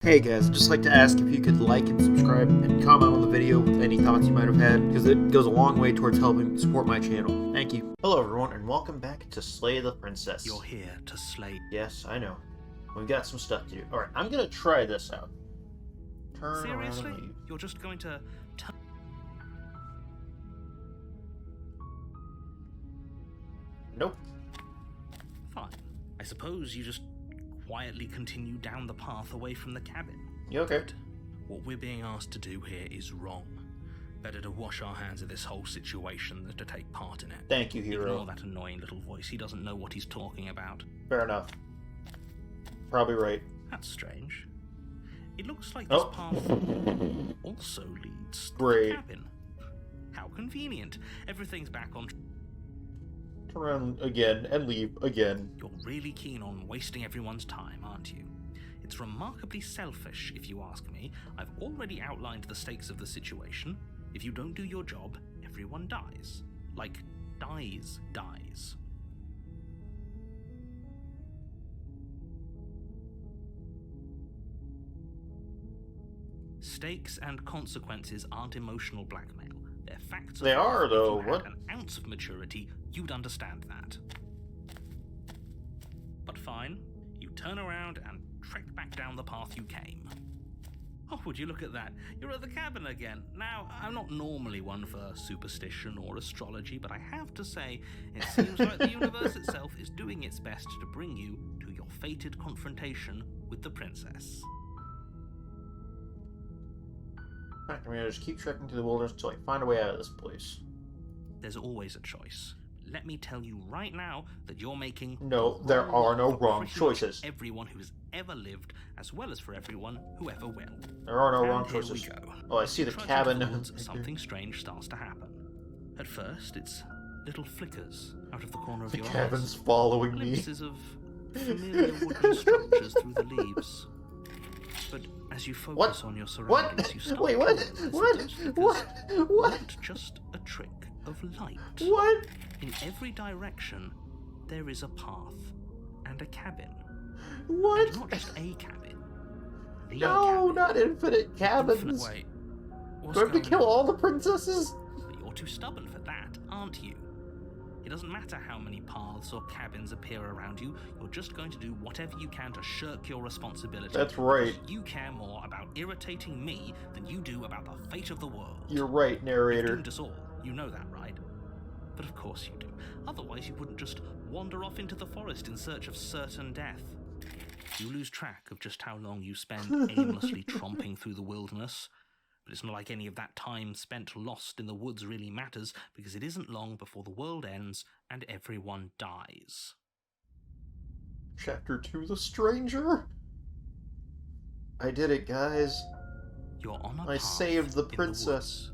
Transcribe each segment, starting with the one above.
Hey guys, I'd just like to ask if you could like and subscribe and comment on the video with any thoughts you might have had, because it goes a long way towards helping support my channel. Thank you. Hello everyone, and welcome back to Slay the Princess. You're here to slay. Yes, I know. We've got some stuff to do. Alright, I'm gonna try this out. Turn Seriously? around and leave. You're just going to turn... Nope. Fine. I suppose you just quietly continue down the path away from the cabin. You okay? But what we're being asked to do here is wrong. Better to wash our hands of this whole situation than to take part in it. Thank you, hero. Ignore that annoying little voice. He doesn't know what he's talking about. Fair enough. Probably right. That's strange. It looks like this path also leads to the cabin. How convenient. Everything's back on... Turn around again and leave again. You're really keen on wasting everyone's time, aren't you? It's remarkably selfish, if you ask me. I've already outlined the stakes of the situation. If you don't do your job, everyone dies. Like, dies. Stakes and consequences aren't emotional blackmail. They're facts. They are, though. If you what? had an ounce of maturity, you'd understand that. But fine, you turn around and trek back down the path you came. Oh, would you look at that? You're at the cabin again. Now, I'm not normally one for superstition or astrology, but I have to say, it seems like the universe itself is doing its best to bring you to your fated confrontation with the princess. I'm gonna just keep trekking through the wilderness until I find a way out of this place. There's always a choice. Let me tell you right now that you're making... No, there are no wrong choices. Everyone who's ever lived, as well as for everyone who ever will. There are no And wrong here choices. we go. Oh, I see the Trudging cabin. towards something strange starts to happen. At first, it's little flickers out of the corner of The your cabin's eyes. following me. Glimpses of familiar wooden structures through the leaves. But as you focus on your surroundings, you start Wait, to what? realize that those flickers What? aren't just a trick of light. What? In every direction, there is a path and a cabin. What? And not just a cabin. The No, cabin. not infinite cabins. Infinite. Wait, what's Do I have to going kill on? all the princesses? But you're too stubborn for that, aren't you? It doesn't matter how many paths or cabins appear around you, you're just going to do whatever you can to shirk your responsibility. That's right. Because you care more about irritating me than you do about the fate of the world. You're right, You've narrator. doomed us all. You know that, right? But of course you do. Otherwise you wouldn't just wander off into the forest in search of certain death. You lose track of just how long you spend aimlessly tromping through the wilderness. But it's not like any of that time spent lost in the woods really matters, because it isn't long before the world ends and everyone dies. Chapter 2, The Stranger? I did it, guys. You're on a I path saved the in princess. woods,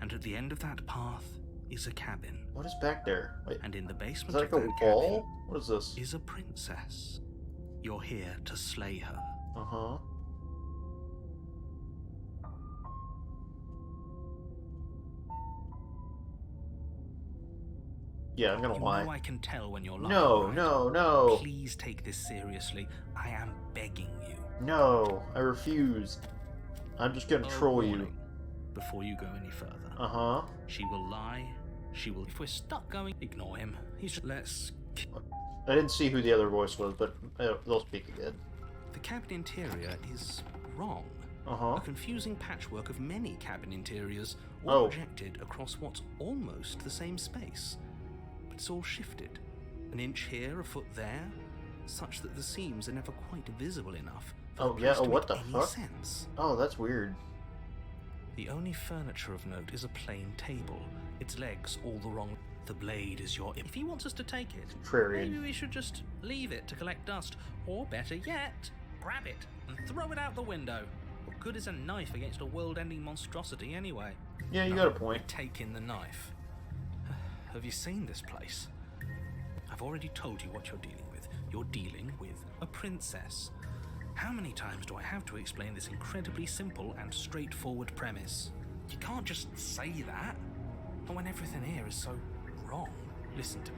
and at the end of that path is a cabin. What is back there? Wait, And in the is basement that like of a that wall? cabin What is this? is a princess. You're here to slay her. Uh-huh. Yeah, I'm gonna You lie. know I can tell when you're lying. No, right? no, no. Please take this seriously. I am begging you. No, I refuse. I'm just gonna troll you. Warning, before you go any further. Uh-huh. She will lie. She will... If we're stuck going, ignore him. He's just... Let's... I didn't see who the other voice was, but they'll speak again. The cabin interior is wrong. Uh-huh. A confusing patchwork of many cabin interiors, all Oh. projected across what's almost the same space. But it's all shifted. An inch here, a foot there, such that the seams are never quite visible enough for Oh, the yeah, place oh, to what make the any fuck? sense. Oh, that's weird. The only furniture of note is a plain table, its legs all the wrong. The blade is your... If he wants us to take it, Contrarian. maybe we should just leave it to collect dust. Or better yet, grab it and throw it out the window. What good is a knife against a world-ending monstrosity anyway? Yeah, you got a point. Take in the knife. Have you seen this place? I've already told you what you're dealing with. You're dealing with a princess. How many times do I have to explain this incredibly simple and straightforward premise? You can't just say that. And when everything here is so wrong. Listen to me.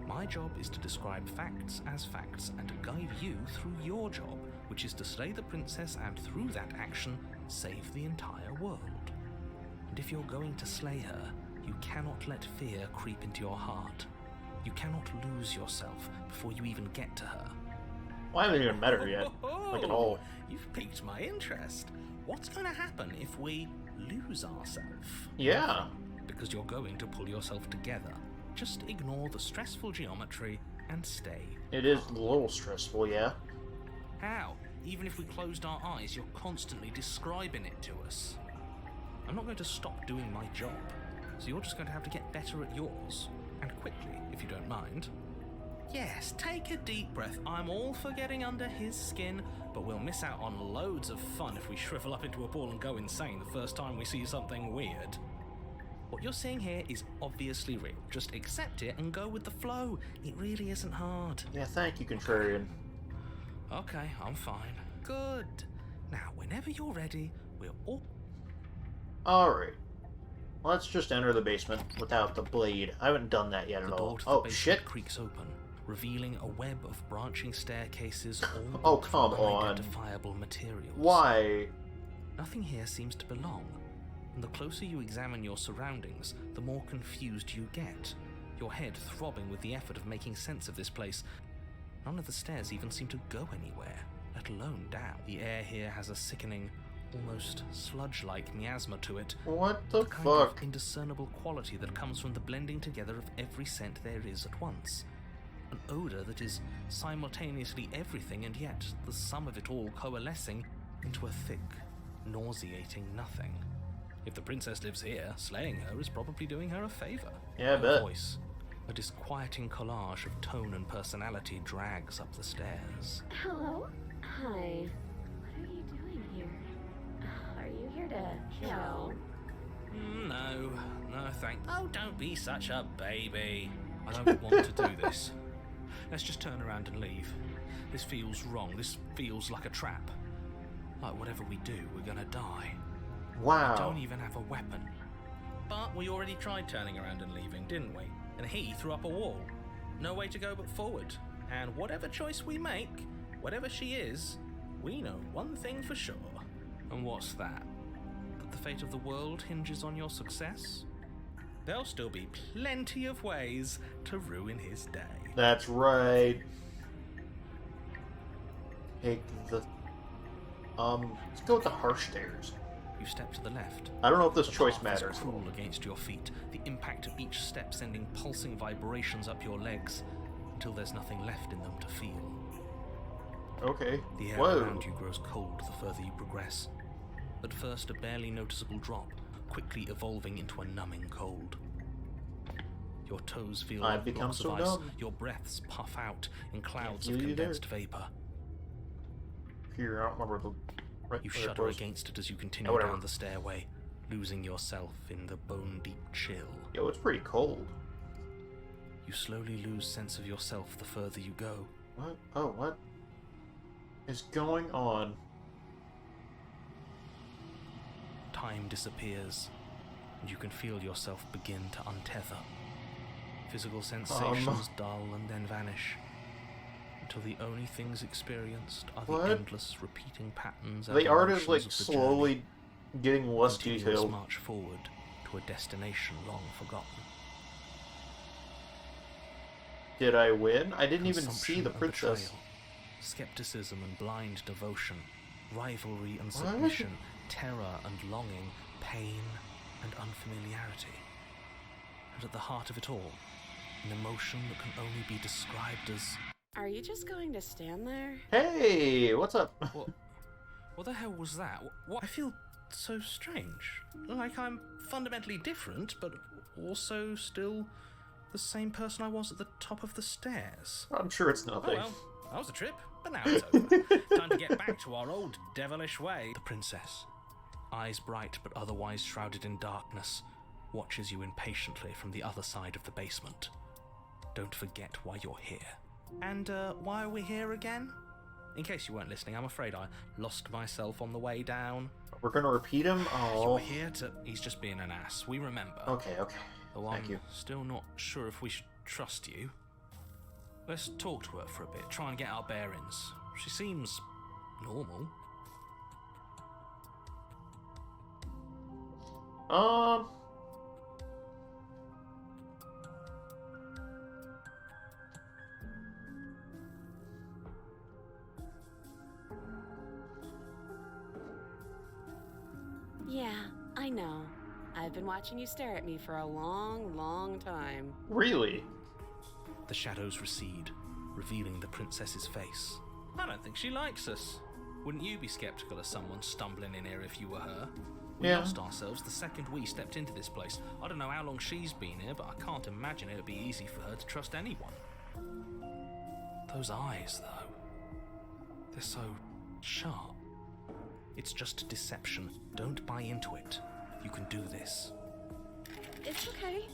My job is to describe facts as facts and to guide you through your job, which is to slay the princess and through that action, save the entire world. And if you're going to slay her, you cannot let fear creep into your heart. You cannot lose yourself before you even get to her. Well, I haven't even met her yet. Like at all. You've piqued my interest. What's going to happen if we lose ourselves? Yeah. Because you're going to pull yourself together. Just ignore the stressful geometry and stay. It is a little stressful, yeah. How? Even if we closed our eyes, you're constantly describing it to us. I'm not going to stop doing my job, so you're just going to have to get better at yours. And quickly, if you don't mind. Yes, take a deep breath. I'm all for getting under his skin, but we'll miss out on loads of fun if we shrivel up into a ball and go insane the first time we see something weird. What you're seeing here is obviously real. Just accept it and go with the flow. It really isn't hard. Yeah, thank you, Contrarian. Okay, I'm fine. Good. Now, whenever you're ready, we'll all... Alright. Let's just enter the basement without the blade. I haven't done that yet at The all. door to the Oh, basement shit. creaks open, revealing a web of branching staircases all Oh, built come from on. unidentifiable materials. Why? Nothing here seems to belong, and the closer you examine your surroundings, the more confused you get, your head throbbing with the effort of making sense of this place. None of the stairs even seem to go anywhere, let alone down. The air here has a sickening, almost sludge-like miasma to it, What the a kind fuck? of indiscernible quality that comes from the blending together of every scent there is at once. An odor that is simultaneously everything and yet the sum of it all coalescing into a thick, nauseating nothing. If the princess lives here, slaying her is probably doing her a favor. Yeah, I Her bet. voice, a disquieting collage of tone and personality, drags up the stairs. Hello? Hi. What are you doing here? Are you here to kill? No, thank... Oh, don't be such a baby. I don't want to do this. Let's just turn around and leave. This feels wrong. This feels like a trap. Like whatever we do, we're gonna die. Wow. Don't even have a weapon. But we already tried turning around and leaving, didn't we? And he threw up a wall. No way to go but forward. And whatever choice we make, whatever she is, we know one thing for sure. And what's that? That the fate of the world hinges on your success? There'll still be plenty of ways to ruin his day. That's right. Take the... let's go with the harsh stairs. You step to the left. I don't know if this The choice path matters. is cruel against your feet, the impact of each step sending pulsing vibrations up your legs until there's nothing left in them to feel. Okay. The air Whoa. around you grows cold the further you progress. At first a barely noticeable drop, quickly evolving into a numbing cold. Your toes feel I've like become blocks so of ice. numb. Your breaths puff out in clouds feel of you there. condensed vapor. Here, I don't remember the... Right, You where it shudder was. against it as you continue Oh, whatever. down the stairway, losing yourself in the bone-deep chill. Yo, it's pretty cold. You slowly lose sense of yourself the further you go. What? Oh, what is going on? Time disappears, and you can feel yourself begin to untether. Physical sensations dull and then vanish, until the only things experienced are the What? endless repeating patterns and The art is emotions like of the slowly getting less journey. Continuous detailed. march forward to a destination long forgotten. Did I win? I didn't even see Consumption the and princess. betrayal, skepticism and blind devotion, rivalry and What? submission, terror and longing, pain and unfamiliarity. And at the heart of it all, an emotion that can only be described as... Are you just going to stand there? Hey, what's up? What the hell was that? What? I feel so strange. Like I'm fundamentally different, but also still the same person I was at the top of the stairs. I'm sure it's Oh nothing. well, that was a trip, but now it's over. Time to get back to our old devilish way. The princess, eyes bright but otherwise shrouded in darkness, watches you impatiently from the other side of the basement. Don't forget why you're here. And why are we here again? In case you weren't listening, I'm afraid I lost myself on the way down. We're gonna repeat him? Oh. You're here to... He's just being an ass, we remember. Okay, okay. Though Thank I'm you. still not sure if we should trust you. Let's talk to her for a bit, try and get our bearings. She seems normal. Yeah, I know. I've been watching you stare at me for a long, long time. Really? The shadows recede, revealing the princess's face. I don't think she likes us. Wouldn't you be skeptical of someone stumbling in here if you were her? We Yeah. lost ourselves the second we stepped into this place. I don't know how long she's been here, but I can't imagine it would be easy for her to trust anyone. Those eyes, though. They're so sharp. It's just deception. Don't buy into it. You can do this. It's okay.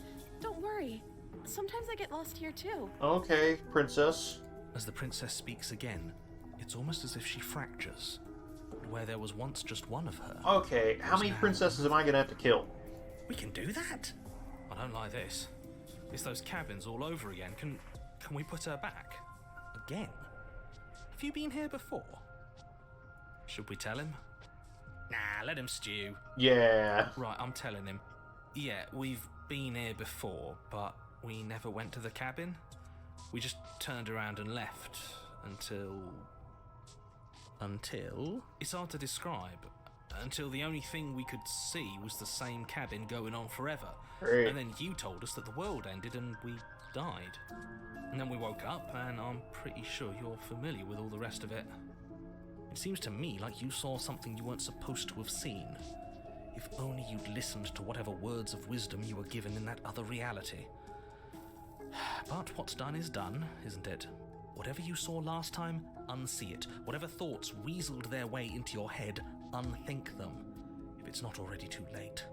Don't worry. Sometimes I get lost here too. Okay, princess. As the princess speaks again, it's almost as if she fractures. Where there was once just one of her. Okay, how many princesses am I gonna have to kill? We can do that? I don't like this. It's those cabins all over again. Can we put her back? Again? Have you been here before? Should we tell him? Nah, let him stew. Yeah. Right, I'm telling him. Yeah, we've been here before, but we never went to the cabin. We just turned around and left until... It's hard to describe. Until the only thing we could see was the same cabin going on forever. Great. And then you told us that the world ended and we died. And then we woke up, and I'm pretty sure you're familiar with all the rest of it. It seems to me like you saw something you weren't supposed to have seen. If only you'd listened to whatever words of wisdom you were given in that other reality. But what's done is done, isn't it? Whatever you saw last time, unsee it. Whatever thoughts weaseled their way into your head, unthink them. If it's not already too late.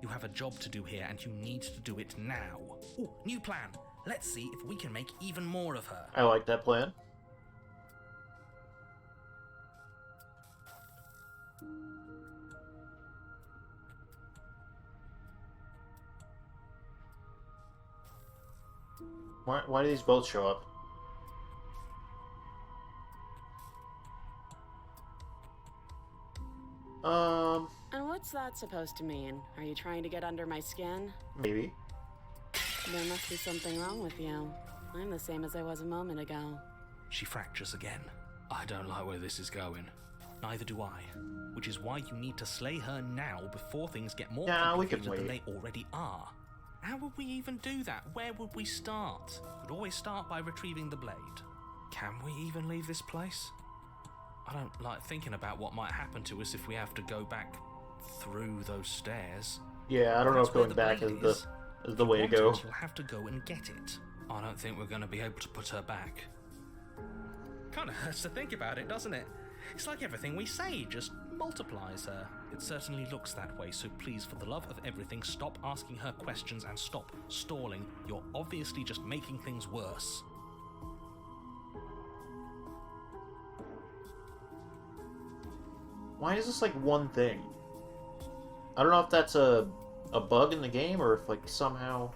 You have a job to do here, and you need to do it now. Ooh, new plan. Let's see if we can make even more of her. I like that plan. Why do these both show up? And what's that supposed to mean? Are you trying to get under my skin? Maybe. There must be something wrong with you. I'm the same as I was a moment ago. She fractures again. I don't like where this is going. Neither do I. Which is why you need to slay her now before things get more we can complicated than wait. they already are. How would we even do that? Where would we start? We'd always start by retrieving the blade. Can we even leave this place? I don't like thinking about what might happen to us if we have to go back through those stairs. Yeah, I don't know That's if where going the back blade is the way to Want go. it, You'll have to go and get it. I don't think we're going to be able to put her back. Kind of hurts to think about it, doesn't it? It's like everything we say just multiplies her. It certainly looks that way, so please, for the love of everything, stop asking her questions and stop stalling. You're obviously just making things worse. Why is this like one thing? I don't know if that's a bug in the game or if like somehow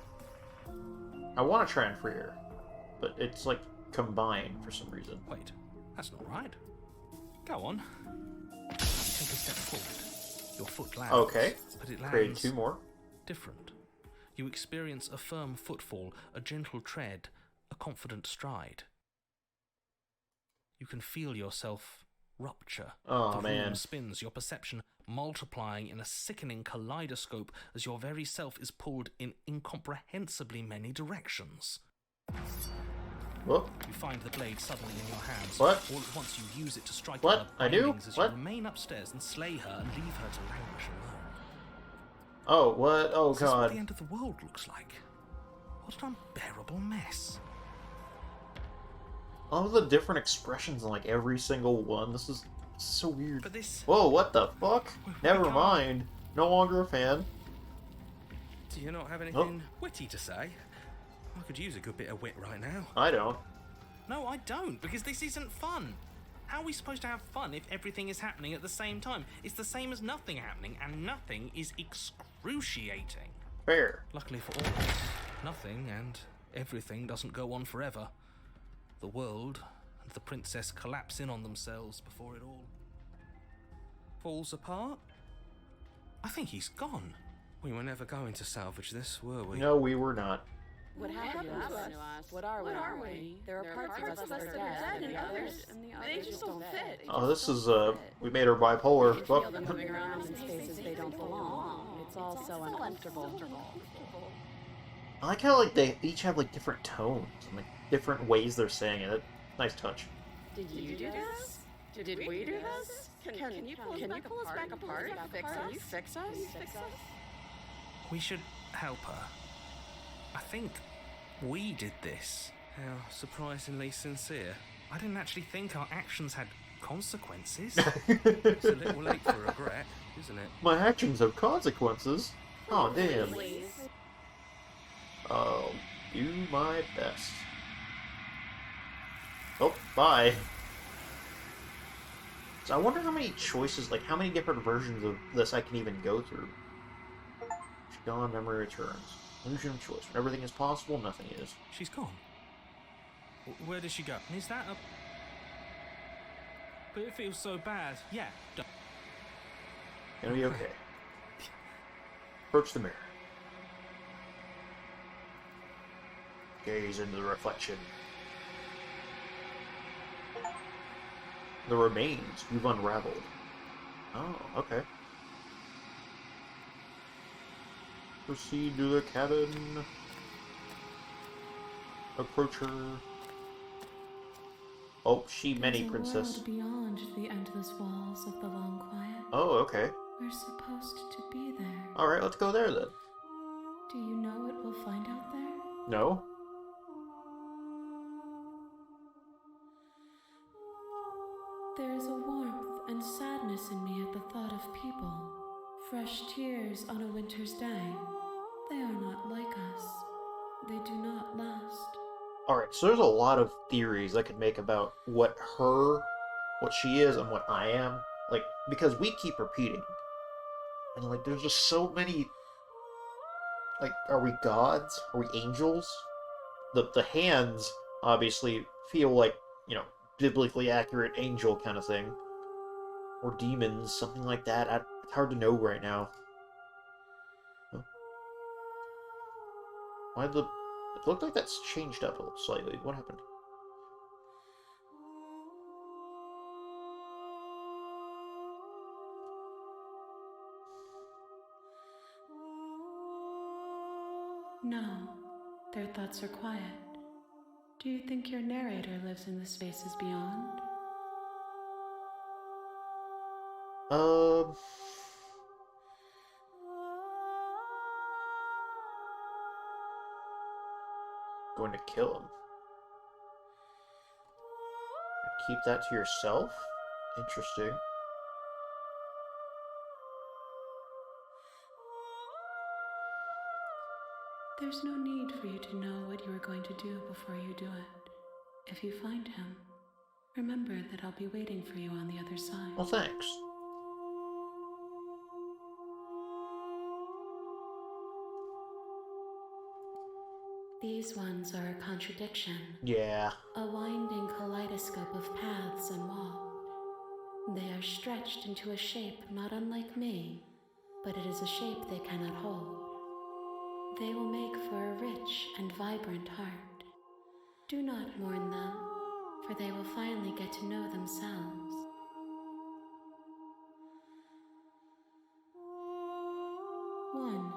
I want to try and free her, but it's like combined for some reason. Wait, that's not right. Go on. You take a step forward. Your foot lands. Okay. But it Create lands two more. different. You experience a firm footfall, a gentle tread, a confident stride. You can feel yourself rupture. Oh, the man. room spins, your perception multiplying in a sickening kaleidoscope as your very self is pulled in incomprehensibly many directions. Whoop. You find the blade suddenly in your hands. What? All at once you use it to strike What? her I do? bindings as What? you remain upstairs and slay her and leave her to languish alone. Oh, what? Oh, Is this what God. the end of the world looks like? What an unbearable mess. All the different expressions in like every single one. This is so weird. But this... Whoa, what the fuck? We Never can't- mind. No longer a fan. Do you not have anything witty to say? I could use a good bit of wit right now. I don't. No, I don't, because this isn't fun. How are we supposed to have fun if everything is happening at the same time? It's the same as nothing happening, and nothing is excruciating. Fair. Luckily for all of us, nothing and everything doesn't go on forever. The world and the princess collapse in on themselves before it all falls apart. I think he's gone. We were never going to salvage this, were we? No, we were not. What happened to us? What are we? There are parts of us that are dead, and the others just don't fit. Oh, this is, we made her bipolar. You feel them moving around in spaces they don't belong. It's all so uncomfortable. I like how, like, they each have, like, different tones and, like, different ways they're saying it. Nice touch. Did you do this? Did we do this? Can you pull us back apart? Can you fix us? We should help her. I think we did this. How surprisingly sincere. I didn't actually think our actions had consequences. It's a little late for regret, isn't it? My actions have consequences. Oh, damn. I'll do my best. Oh, bye. So I wonder how many choices, like, how many different versions of this I can even go through. She's gone, memory returns. Illusion of choice. When everything is possible, nothing is. She's gone. Where did she go? Is that a... But it feels so bad. Yeah. Gonna be okay. Approach the mirror. Gaze into the reflection. The remains you've unraveled. Oh, okay. Proceed to the cabin. Approach her. Oh, she many There's a princess. world beyond the endless walls of the long quiet. Oh, okay. We're supposed to be there. Alright, let's go there then. Do you know what we'll find out there? No? There is a warmth and sadness in me at the thought of people. Fresh tears on a winter's day. They are not like us. They do not last. Alright, so there's a lot of theories I could make about what she is and what I am. Like, because we keep repeating. And, like, there's just so many... Like, are we gods? Are we angels? The hands, obviously, feel like, you know, biblically accurate angel kind of thing. Or demons, something like that. It's hard to know right now. Huh? Why the... It looked like that's changed up a little slightly. What happened? No, their thoughts are quiet. Do you think your narrator lives in the spaces beyond? Going to kill him. Keep that to yourself? Interesting. There's no need for you to know what you are going to do before you do it. If you find him, remember that I'll be waiting for you on the other side. Well, thanks. These ones are a contradiction. Yeah. A winding kaleidoscope of paths and walls. They are stretched into a shape not unlike me, but it is a shape they cannot hold. They will make for a rich and vibrant heart. Do not mourn them, for they will finally get to know themselves. One.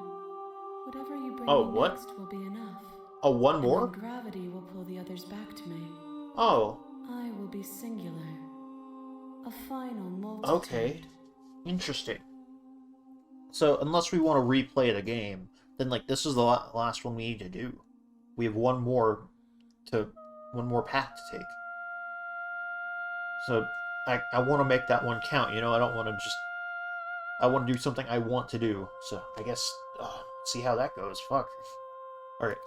Whatever you bring Oh, me what? next will be enough. Oh, one And more? then gravity will pull the others back to me. Oh, I will be singular. A final multitude. okay. Interesting. So, unless we want to replay the game, then, like, this is the last one we need to do. We have one more path to take. So, I want to make that one count, you know? I don't want to just... I want to do something I want to do. So, I guess, see how that goes. Fuck. Alright.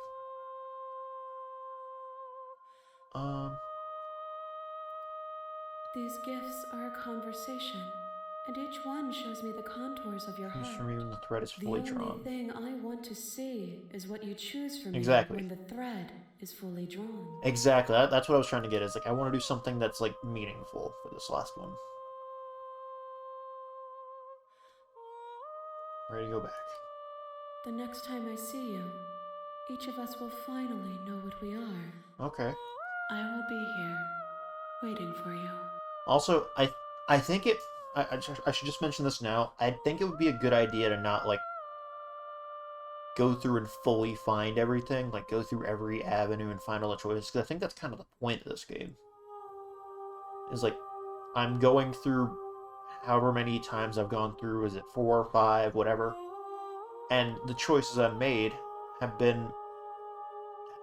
These gifts are a conversation, and each one shows me the contours of your Choose heart. from you when the thread is The fully only drawn. thing I want to see is what you choose for me Exactly. when the thread is fully drawn. Exactly. That's what I was trying to get. Is like I want to do something that's like meaningful for this last one. ready to go back. The next time I see you, each of us will finally know what we are. Okay. I will be here, waiting for you. Also, I think it... I should just mention this now. I think it would be a good idea to not, like, go through and fully find everything. Like, go through every avenue and find all the choices. Because I think that's kind of the point of this game. Is, like, I'm going through however many times I've gone through. Is it 4 or 5, whatever. And the choices I've made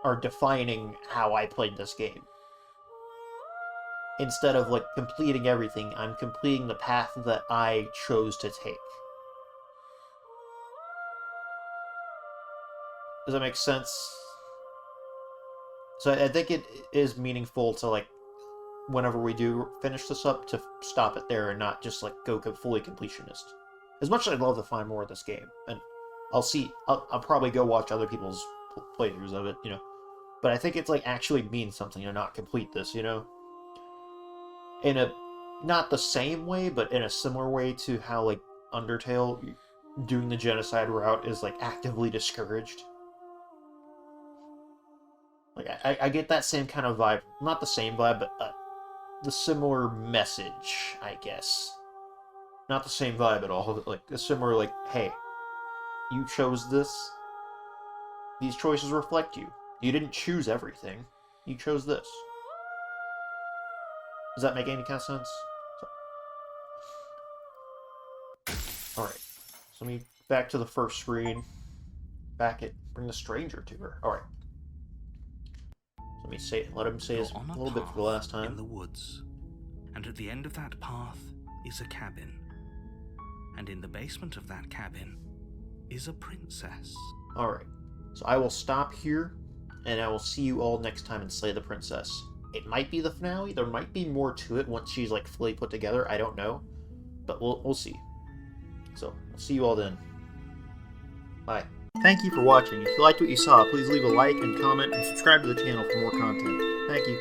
are defining how I played this game. Instead of, like, completing everything, I'm completing the path that I chose to take. Does that make sense? So I think it is meaningful to, like, whenever we do finish this up, to stop it there and not just, like, go fully completionist. As much as I'd love to find more of this game, and I'll probably go watch other people's playthroughs of it, you know. But I think it's, like, actually means something to not complete this, you know? In a, not the same way, but in a similar way to how, like, Undertale, doing the genocide route is, like, actively discouraged. Like, I get that same kind of vibe. Not the same vibe, but the similar message, I guess. Not the same vibe at all, but, like, a similar, like, hey, you chose this. These choices reflect you. You didn't choose everything. You chose this. Does that make any kind of sense? Alright. So let me back to the first screen. Bring the stranger to her. Alright. Let me let him say this a little bit for the last time. In the woods. And at the end of that path is a cabin. And in the basement of that cabin is a princess. Alright. So I will stop here, and I will see you all next time in Slay the Princess. It might be the finale. There might be more to it once she's, like, fully put together. I don't know. But we'll see. So, I'll see you all then. Bye. Thank you for watching. If you liked what you saw, please leave a like and comment and subscribe to the channel for more content. Thank you.